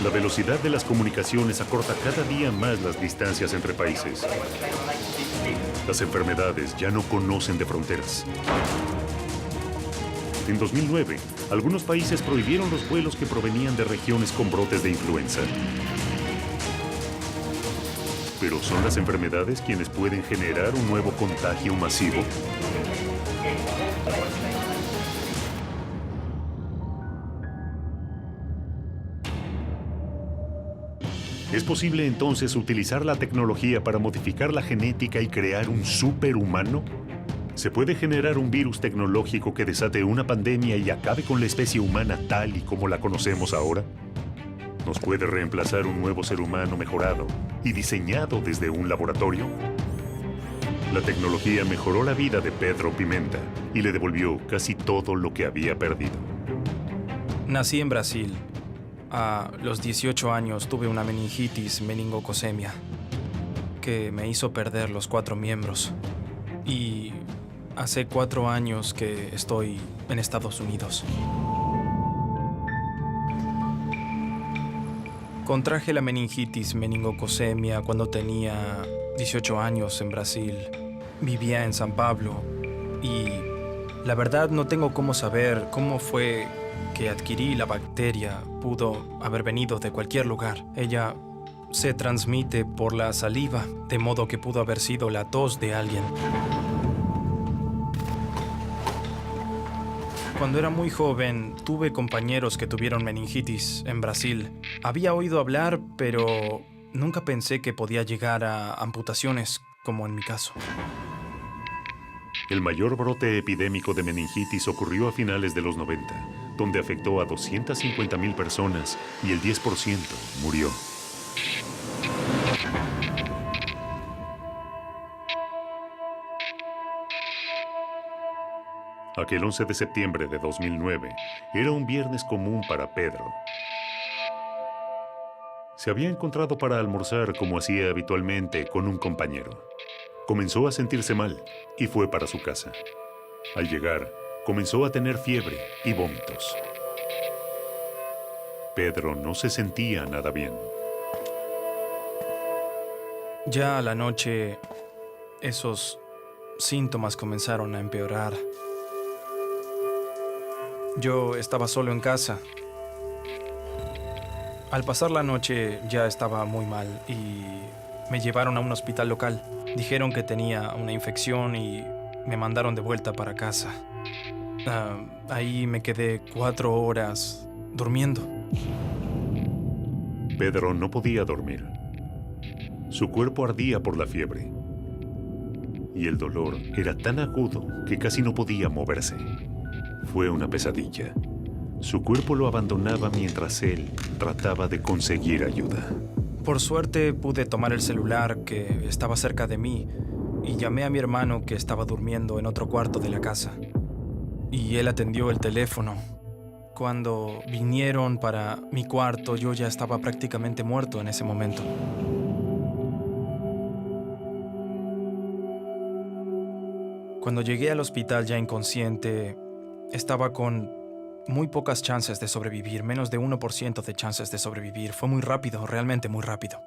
La velocidad de las comunicaciones acorta cada día más las distancias entre países. Las enfermedades ya no conocen de fronteras. En 2009, algunos países prohibieron los vuelos que provenían de regiones con brotes de influenza. ¿Pero son las enfermedades quienes pueden generar un nuevo contagio masivo? ¿Es posible entonces utilizar la tecnología para modificar la genética y crear un superhumano? ¿Se puede generar un virus tecnológico que desate una pandemia y acabe con la especie humana tal y como la conocemos ahora? ¿Nos puede reemplazar un nuevo ser humano mejorado y diseñado desde un laboratorio? La tecnología mejoró la vida de Pedro Pimenta y le devolvió casi todo lo que había perdido. Nací en Brasil. A los 18 años tuve una meningitis meningococcemia que me hizo perder los 4 miembros. Y hace 4 años que estoy en Estados Unidos. Contraje la meningitis meningococcemia cuando tenía 18 años en Brasil. Vivía en San Pablo y la verdad no tengo cómo saber cómo fue que adquirí la bacteria. Pudo haber venido de cualquier lugar. Ella se transmite por la saliva, de modo que pudo haber sido la tos de alguien. Cuando era muy joven, tuve compañeros que tuvieron meningitis en Brasil. Había oído hablar, pero nunca pensé que podía llegar a amputaciones, como en mi caso. El mayor brote epidémico de meningitis ocurrió a finales de los 90, donde afectó a 250,000 personas y el 10% murió. Aquel 11 de septiembre de 2009 era un viernes común para Pedro. Se había encontrado para almorzar como hacía habitualmente con un compañero. Comenzó a sentirse mal y fue para su casa. Al llegar, comenzó a tener fiebre y vómitos. Pedro no se sentía nada bien. Ya a la noche, esos síntomas comenzaron a empeorar. Yo estaba solo en casa. Al pasar la noche ya estaba muy mal y me llevaron a un hospital local. Dijeron que tenía una infección y me mandaron de vuelta para casa. Ahí me quedé 4 horas durmiendo. Pedro no podía dormir. Su cuerpo ardía por la fiebre. Y el dolor era tan agudo que casi no podía moverse. Fue una pesadilla. Su cuerpo lo abandonaba mientras él trataba de conseguir ayuda. Por suerte pude tomar el celular que estaba cerca de mí y llamé a mi hermano que estaba durmiendo en otro cuarto de la casa. Y él atendió el teléfono. Cuando vinieron para mi cuarto, yo ya estaba prácticamente muerto en ese momento. Cuando llegué al hospital ya inconsciente, estaba con muy pocas chances de sobrevivir, menos de 1% de chances de sobrevivir. Fue muy rápido, realmente muy rápido.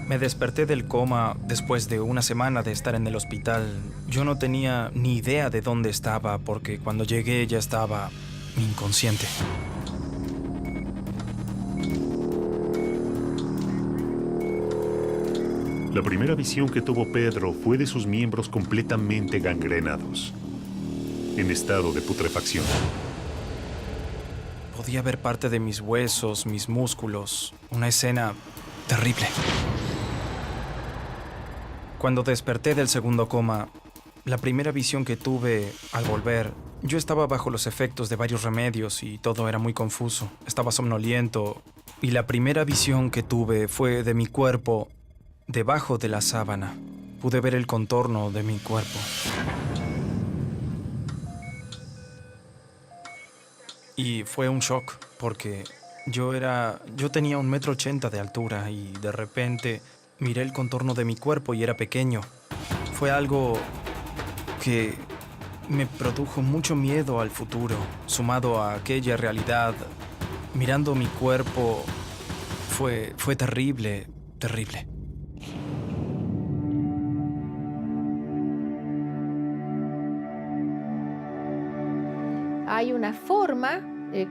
Me desperté del coma después de una semana de estar en el hospital. Yo no tenía ni idea de dónde estaba porque cuando llegué ya estaba inconsciente. La primera visión que tuvo Pedro fue de sus miembros completamente gangrenados, en estado de putrefacción. Podía ver parte de mis huesos, mis músculos. Una escena terrible. Cuando desperté del segundo coma, la primera visión que tuve al volver, yo estaba bajo los efectos de varios remedios y todo era muy confuso. Estaba somnoliento y la primera visión que tuve fue de mi cuerpo debajo de la sábana. Pude ver el contorno de mi cuerpo. Y fue un shock porque yo tenía 1,80 m de altura y de repente miré el contorno de mi cuerpo y era pequeño. Fue algo que me produjo mucho miedo al futuro. sumado a aquella realidad, mirando mi cuerpo, fue terrible, terrible. Hay una forma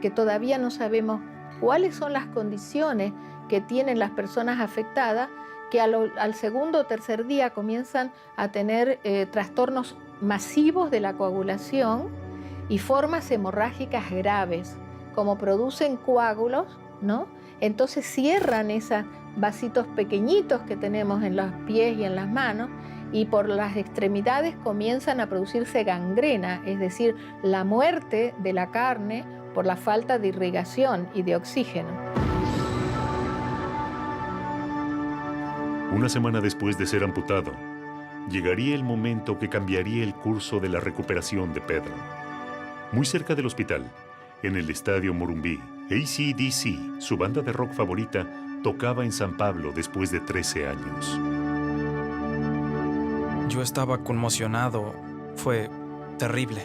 que todavía no sabemos cuáles son las condiciones que tienen las personas afectadas, que al segundo o tercer día comienzan a tener trastornos masivos de la coagulación y formas hemorrágicas graves, como producen coágulos, ¿no? Entonces cierran esos vasitos pequeñitos que tenemos en los pies y en las manos, y por las extremidades comienzan a producirse gangrena, es decir, la muerte de la carne por la falta de irrigación y de oxígeno. Una semana después de ser amputado, llegaría el momento que cambiaría el curso de la recuperación de Pedro. Muy cerca del hospital, en el estadio Morumbí, AC/DC, su banda de rock favorita, tocaba en San Pablo después de 13 años. Yo estaba conmocionado. Fue terrible.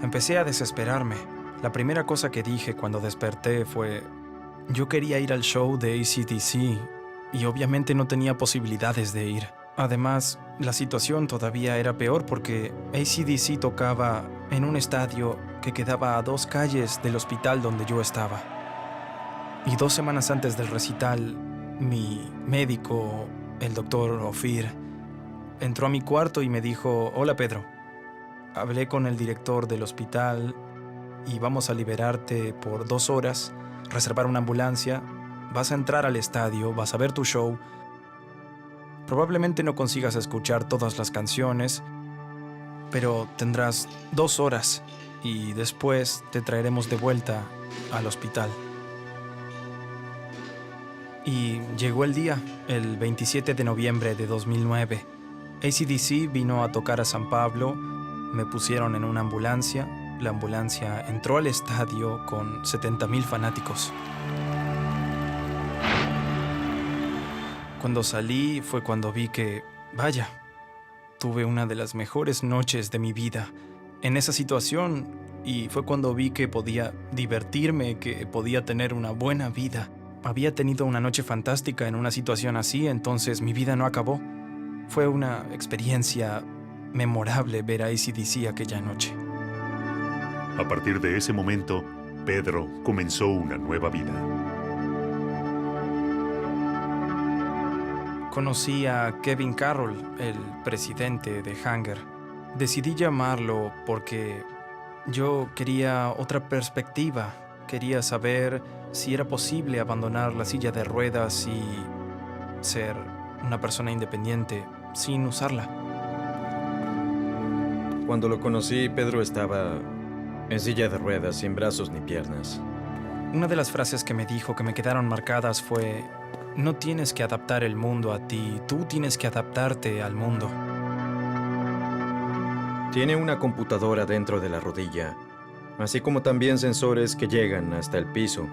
Empecé a desesperarme. La primera cosa que dije cuando desperté fue: yo quería ir al show de AC/DC y obviamente no tenía posibilidades de ir. Además, la situación todavía era peor porque AC/DC tocaba en un estadio que quedaba a 2 calles del hospital donde yo estaba. Y 2 semanas antes del recital, mi médico, el doctor Ofir, entró a mi cuarto y me dijo: hola Pedro, hablé con el director del hospital y vamos a liberarte por 2 horas, reservar una ambulancia, vas a entrar al estadio, vas a ver tu show. Probablemente no consigas escuchar todas las canciones, pero tendrás 2 horas y después te traeremos de vuelta al hospital. Y llegó el día, el 27 de noviembre de 2009. AC/DC vino a tocar a San Pablo, me pusieron en una ambulancia. La ambulancia entró al estadio con 70,000 fanáticos. Cuando salí fue cuando vi que, vaya, tuve una de las mejores noches de mi vida en esa situación, y fue cuando vi que podía divertirme, que podía tener una buena vida. Había tenido una noche fantástica en una situación así, entonces mi vida no acabó. Fue una experiencia memorable ver a AC/DC aquella noche. A partir de ese momento, Pedro comenzó una nueva vida. Conocí a Kevin Carroll, el presidente de Hanger. Decidí llamarlo porque yo quería otra perspectiva. Quería saber si era posible abandonar la silla de ruedas y ser una persona independiente sin usarla. Cuando lo conocí, Pedro estaba en silla de ruedas, sin brazos ni piernas. Una de las frases que me dijo que me quedaron marcadas fue: no tienes que adaptar el mundo a ti, tú tienes que adaptarte al mundo. Tiene una computadora dentro de la rodilla, así como también sensores que llegan hasta el piso.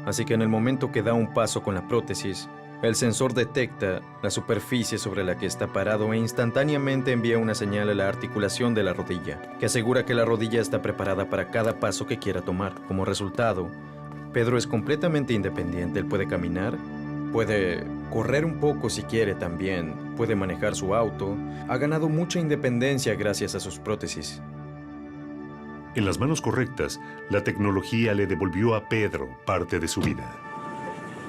Así que en el momento que da un paso con la prótesis, el sensor detecta la superficie sobre la que está parado e instantáneamente envía una señal a la articulación de la rodilla, que asegura que la rodilla está preparada para cada paso que quiera tomar. Como resultado, Pedro es completamente independiente. Él puede caminar, puede correr un poco si quiere también, puede manejar su auto. Ha ganado mucha independencia gracias a sus prótesis. En las manos correctas, la tecnología le devolvió a Pedro parte de su vida.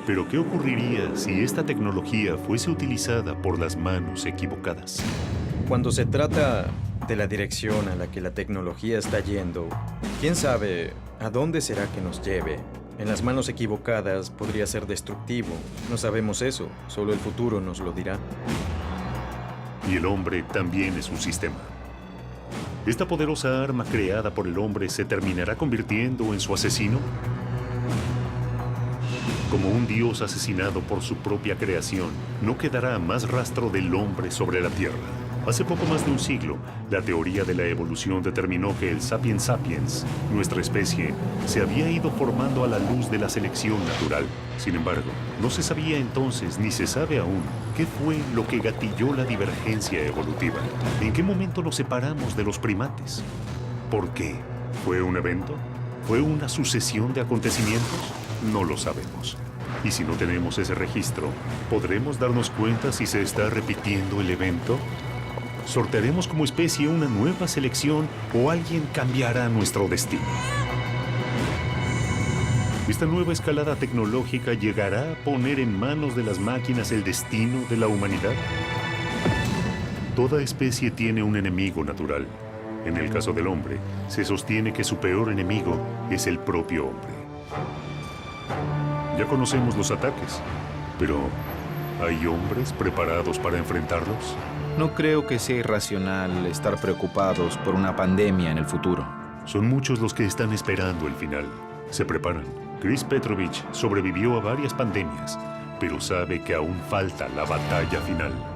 Pero ¿qué ocurriría si esta tecnología fuese utilizada por las manos equivocadas? Cuando se trata de la dirección a la que la tecnología está yendo, quién sabe a dónde será que nos lleve. En las manos equivocadas podría ser destructivo. No sabemos eso, solo el futuro nos lo dirá. Y el hombre también es un sistema. ¿Esta poderosa arma creada por el hombre se terminará convirtiendo en su asesino? Como un dios asesinado por su propia creación, no quedará más rastro del hombre sobre la Tierra. Hace poco más de un siglo, la teoría de la evolución determinó que el Sapiens sapiens, nuestra especie, se había ido formando a la luz de la selección natural. Sin embargo, no se sabía entonces, ni se sabe aún, qué fue lo que gatilló la divergencia evolutiva. ¿En qué momento nos separamos de los primates? ¿Por qué? ¿Fue un evento? ¿Fue una sucesión de acontecimientos? No lo sabemos. Y si no tenemos ese registro, ¿podremos darnos cuenta si se está repitiendo el evento? ¿Sortearemos como especie una nueva selección o alguien cambiará nuestro destino? ¿Esta nueva escalada tecnológica llegará a poner en manos de las máquinas el destino de la humanidad? Toda especie tiene un enemigo natural. En el caso del hombre, se sostiene que su peor enemigo es el propio hombre. Ya conocemos los ataques, pero ¿hay hombres preparados para enfrentarlos? No creo que sea irracional estar preocupados por una pandemia en el futuro. Son muchos los que están esperando el final. Se preparan. Chris Petrovich sobrevivió a varias pandemias, pero sabe que aún falta la batalla final.